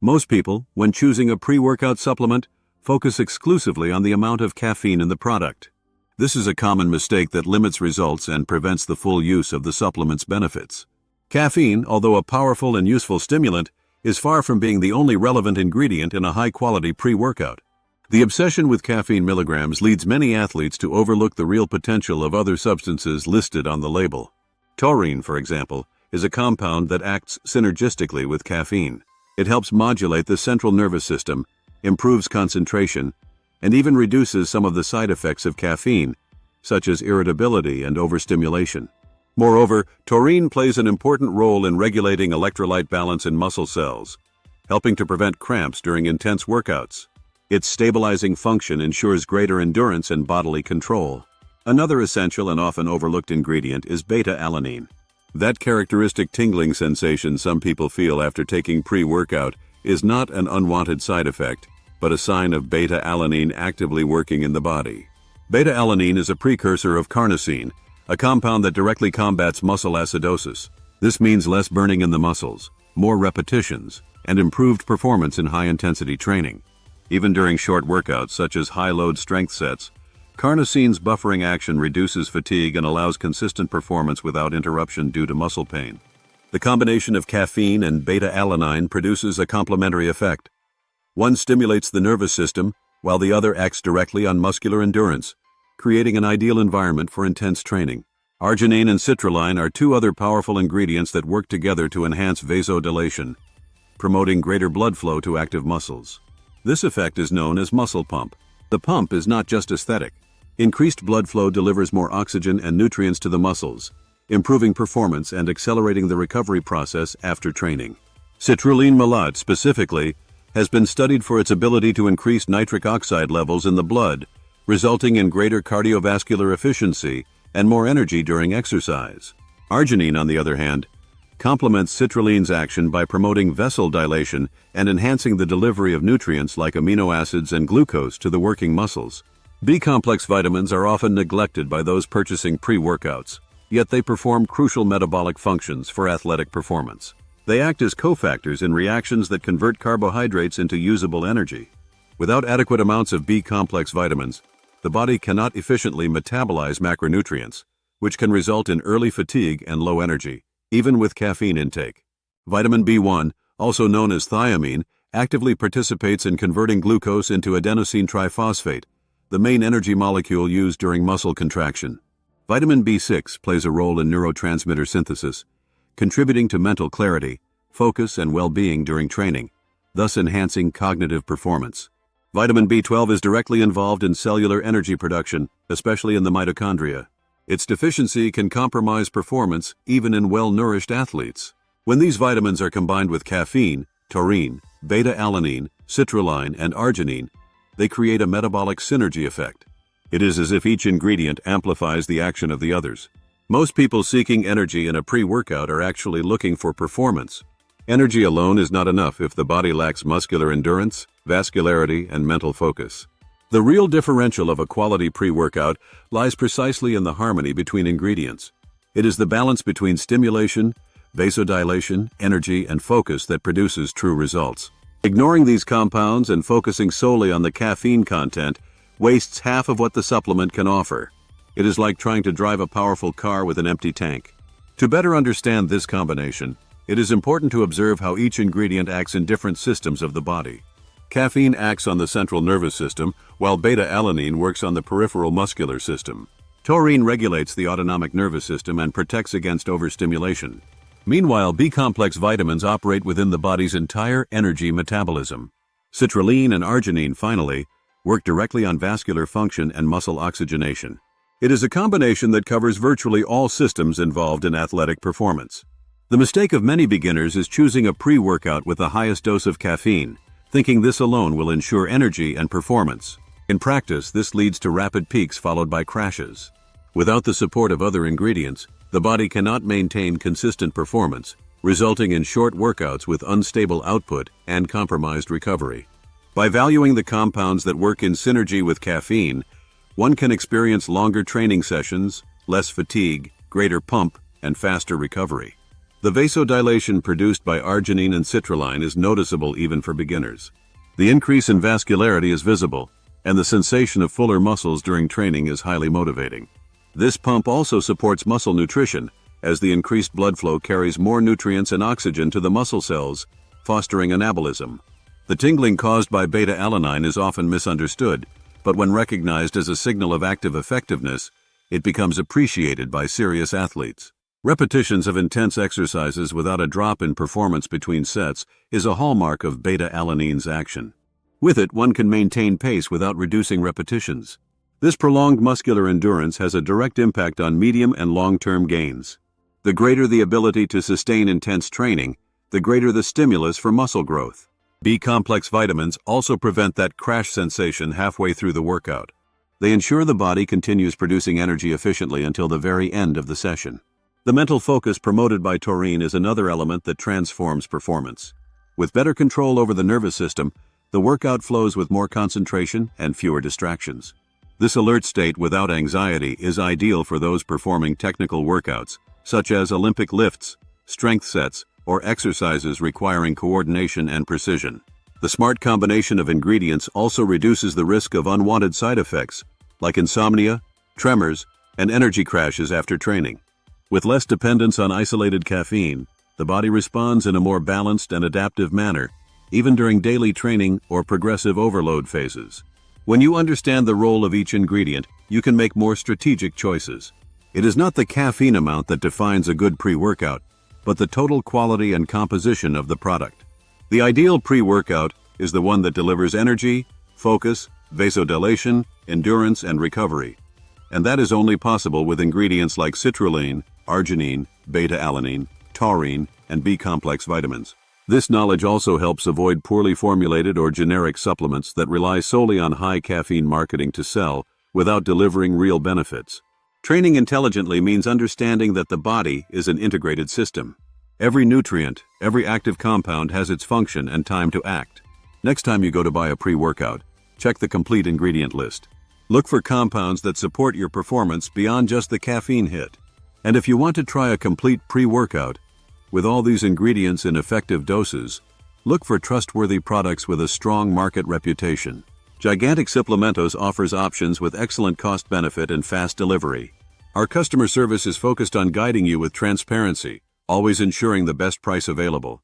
Most people, when choosing a pre-workout supplement, focus exclusively on the amount of caffeine in the product. This is a common mistake that limits results and prevents the full use of the supplement's benefits. Caffeine, although a powerful and useful stimulant, is far from being the only relevant ingredient in a high-quality pre-workout. The obsession with caffeine milligrams leads many athletes to overlook the real potential of other substances listed on the label. Taurine, for example, is a compound that acts synergistically with caffeine. It helps modulate the central nervous system, improves concentration, and even reduces some of the side effects of caffeine, such as irritability and overstimulation. Moreover, taurine plays an important role in regulating electrolyte balance in muscle cells, helping to prevent cramps during intense workouts. Its stabilizing function ensures greater endurance and bodily control. Another essential and often overlooked ingredient is beta-alanine. That characteristic tingling sensation some people feel after taking pre-workout is not an unwanted side effect, but a sign of beta-alanine actively working in the body. Beta-alanine is a precursor of carnosine, a compound that directly combats muscle acidosis. This means less burning in the muscles, more repetitions, and improved performance in high-intensity training. Even during short workouts such as high-load strength sets, carnosine's buffering action reduces fatigue and allows consistent performance without interruption due to muscle pain. The combination of caffeine and beta-alanine produces a complementary effect. One stimulates the nervous system, while the other acts directly on muscular endurance, creating an ideal environment for intense training. Arginine and citrulline are two other powerful ingredients that work together to enhance vasodilation, promoting greater blood flow to active muscles. This effect is known as muscle pump. The pump is not just aesthetic. Increased blood flow delivers more oxygen and nutrients to the muscles, improving performance and accelerating the recovery process after training. Citrulline malate, specifically, has been studied for its ability to increase nitric oxide levels in the blood, resulting in greater cardiovascular efficiency and more energy during exercise. Arginine, on the other hand, complements citrulline's action by promoting vessel dilation and enhancing the delivery of nutrients like amino acids and glucose to the working muscles. B-complex vitamins are often neglected by those purchasing pre-workouts, yet they perform crucial metabolic functions for athletic performance. They act as cofactors in reactions that convert carbohydrates into usable energy. Without adequate amounts of B-complex vitamins, the body cannot efficiently metabolize macronutrients, which can result in early fatigue and low energy, even with caffeine intake. Vitamin B1, also known as thiamine, actively participates in converting glucose into adenosine triphosphate, the main energy molecule used during muscle contraction. Vitamin B6 plays a role in neurotransmitter synthesis, contributing to mental clarity, focus, and well-being during training, thus enhancing cognitive performance. Vitamin B12 is directly involved in cellular energy production, especially in the mitochondria. Its deficiency can compromise performance even in well-nourished athletes. When these vitamins are combined with caffeine, taurine, beta-alanine, citrulline, and arginine, they create a metabolic synergy effect. It is as if each ingredient amplifies the action of the others. Most people seeking energy in a pre-workout are actually looking for performance. Energy alone is not enough if the body lacks muscular endurance, vascularity, and mental focus. The real differential of a quality pre-workout lies precisely in the harmony between ingredients. It is the balance between stimulation, vasodilation, energy, and focus that produces true results. Ignoring these compounds and focusing solely on the caffeine content wastes half of what the supplement can offer. It is like trying to drive a powerful car with an empty tank. To better understand this combination, it is important to observe how each ingredient acts in different systems of the body. Caffeine acts on the central nervous system, while beta-alanine works on the peripheral muscular system. Taurine regulates the autonomic nervous system and protects against overstimulation. Meanwhile, B-complex vitamins operate within the body's entire energy metabolism. Citrulline and arginine, finally, work directly on vascular function and muscle oxygenation. It is a combination that covers virtually all systems involved in athletic performance. The mistake of many beginners is choosing a pre-workout with the highest dose of caffeine, thinking this alone will ensure energy and performance. In practice, this leads to rapid peaks followed by crashes. Without the support of other ingredients, the body cannot maintain consistent performance, resulting in short workouts with unstable output and compromised recovery. By valuing the compounds that work in synergy with caffeine, one can experience longer training sessions, less fatigue, greater pump, and faster recovery. The vasodilation produced by arginine and citrulline is noticeable even for beginners. The increase in vascularity is visible, and the sensation of fuller muscles during training is highly motivating. This pump also supports muscle nutrition, as the increased blood flow carries more nutrients and oxygen to the muscle cells, fostering anabolism. The tingling caused by beta-alanine is often misunderstood, but when recognized as a signal of active effectiveness, it becomes appreciated by serious athletes. Repetitions of intense exercises without a drop in performance between sets is a hallmark of beta-alanine's action. With it, one can maintain pace without reducing repetitions. This prolonged muscular endurance has a direct impact on medium and long-term gains. The greater the ability to sustain intense training, the greater the stimulus for muscle growth. B-complex vitamins also prevent that crash sensation halfway through the workout. They ensure the body continues producing energy efficiently until the very end of the session. The mental focus promoted by taurine is another element that transforms performance. With better control over the nervous system, the workout flows with more concentration and fewer distractions. This alert state without anxiety is ideal for those performing technical workouts, such as Olympic lifts, strength sets, or exercises requiring coordination and precision. The smart combination of ingredients also reduces the risk of unwanted side effects, like insomnia, tremors, and energy crashes after training. With less dependence on isolated caffeine, the body responds in a more balanced and adaptive manner, even during daily training or progressive overload phases. When you understand the role of each ingredient, you can make more strategic choices. It is not the caffeine amount that defines a good pre-workout, but the total quality and composition of the product. The ideal pre-workout is the one that delivers energy, focus, vasodilation, endurance, and recovery. And that is only possible with ingredients like citrulline, arginine, beta-alanine, taurine, and B-complex vitamins. This knowledge also helps avoid poorly formulated or generic supplements that rely solely on high caffeine marketing to sell without delivering real benefits. Training intelligently means understanding that the body is an integrated system. Every nutrient, every active compound has its function and time to act. Next time you go to buy a pre-workout, check the complete ingredient list. Look for compounds that support your performance beyond just the caffeine hit. And if you want to try a complete pre-workout, with all these ingredients in effective doses, look for trustworthy products with a strong market reputation. Gigantic Supplementos offers options with excellent cost-benefit and fast delivery. Our customer service is focused on guiding you with transparency, always ensuring the best price available.